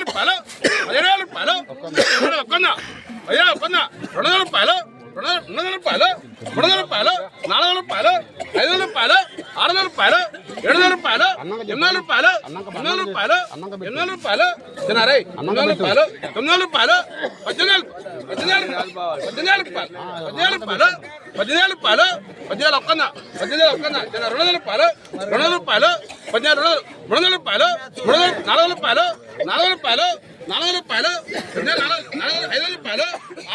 రూపాయలు 17 రూపాయలు ఒక్కన్నా 200 రూపాయలు 200 రూపాయలు 400 రూపాయలు 500 రూపాయలు 600 రూపాయలు 700 రూపాయలు 800 రూపాయలు 800 రూపాయలు 800 రూపాయలు తినారే 800 రూపాయలు 900 రూపాయలు 17 రూపాయలు 17 ఒక్కన్నా 200 రూపాయలు 200 రూపాయలు 200 రూపాయలు 400 రూపాయలు 400 రూపాయలు 500 రూపాయలు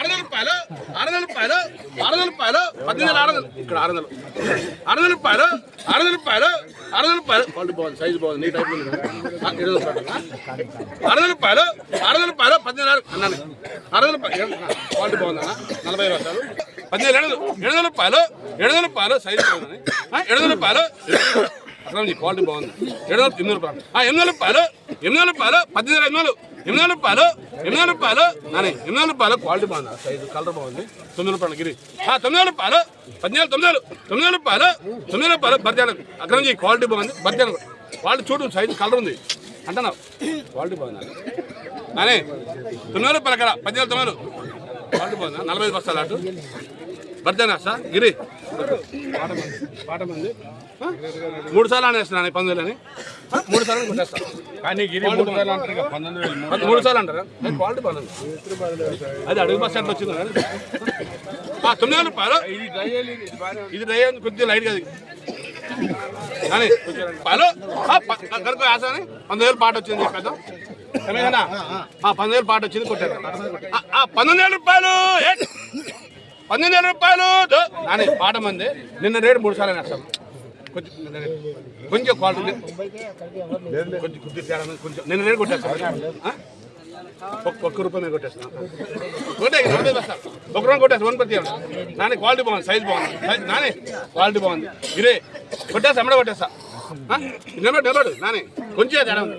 600 రూపాయలు 600 రూపాయలు 18 ఇక్కడ 600 రూపాయలు 600 రూపాయలు క్వాలిటీ బాగుంది, సైజు బాగుంది, నీ టైప్ 600 రూపాయలు 18 అన్నాను 600 రూపాయలు క్వాలిటీ బాగుందన్న 40 రూపాయలు 700 రూపాయలు సైజు బాగుందని 700 రూపాయలు అక్కడ క్వాలిటీ బాగుంది 800 రూపాయలు 800 రూపాయలు 800 రూపాయలు 800 రూపాయలు నాని 800 రూపాయలు క్వాలిటీ బాగుంది, సైజు కలర్ బాగుంది 9 రూపాయలు గిరి 900 రూపాయలు 900 రూపాయలు బర్జాను అక్కడ నుంచి క్వాలిటీ బాగుంది బర్జాను క్వాలిటీ చూడు సైజు కలర్ ఉంది అంటున్నావు క్వాలిటీ బాగుంది నాని 900 రూపాయలు అక్కడ 900 క్వాలిటీ బాగుంది 45 బస్తాలు అటు బర్జానా సార్ గిరి పాట మంది 3 సార్లు అనేస్తున్నాను 19,000 అని 3 సార్లు కొట్టేస్తాను కానీ గిరి 3 సార్లు అంటారు 3 సార్లు అంటారా క్వాలిటీ బాగుంది అది అడుగు బస్ స్టాండ్ వచ్చింది 900 రూపాయలు ఇది డ్రై కొద్దిగా లైట్ కాదు కానీ పాలు కనుక ఆశాని 19,000 పాట వచ్చింది చెప్పేద్దాం 19,000 పాట వచ్చింది కొట్టారు 19,000 రూపాయలు 19,000 రూపాయలు నాని పాట మంది నిన్న రేటు 3 సార్లు వేస్తాం కొంచెం క్వాలిటీ కొంచెం తేడా కొంచెం నిన్న రేటు కొట్టేస్తాను ₹1 మీద కొట్టేస్తాను కొట్టే 40 బస్తాలు 1 రూపాయ కొట్టేస్తాను 1 ప్రతి నాని క్వాలిటీ బాగుంది సైజ్ బాగుంది నాని క్వాలిటీ బాగుంది ఇదే కొట్టేస్తా అమ్మడే కొట్టేస్తా నిలబడు నాని కొంచెం తేడా ఉంది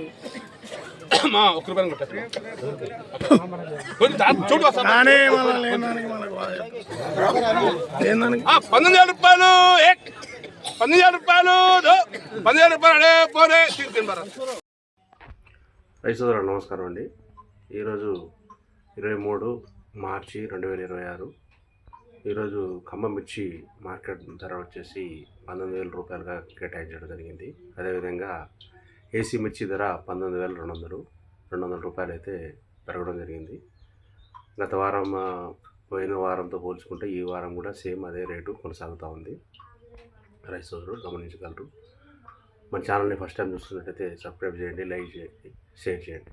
మా ₹1 కొట్టేస్తా కొంచెం చూడు వస్తా 19,000 రూపాయలు 15,000 రూపాయలు 15,000 రూపాయలు అడే పోరే తీసుకుని రైతు సోదరులు నమస్కారం అండి. ఈరోజు 23 మార్చి 2026. ఈరోజు ఖమ్మం మిర్చి మార్కెట్ ధర వచ్చేసి 19,000 రూపాయలుగా కేటాయించడం జరిగింది. అదేవిధంగా ఏసీ మిర్చి ధర 19,200 రూపాయలు అయితే పెరగడం జరిగింది. గత వారం పోయిన వారంతో పోల్చుకుంటే ఈ వారం కూడా సేమ్ అదే రేటు కొనసాగుతూ ఉంది. రైతు సోదరులు గమనించగలరు. మన ఛానల్ని ఫస్ట్ టైం చూస్తున్నట్టయితే సబ్స్క్రైబ్ చేయండి, లైక్ చేయండి, షేర్ చేయండి.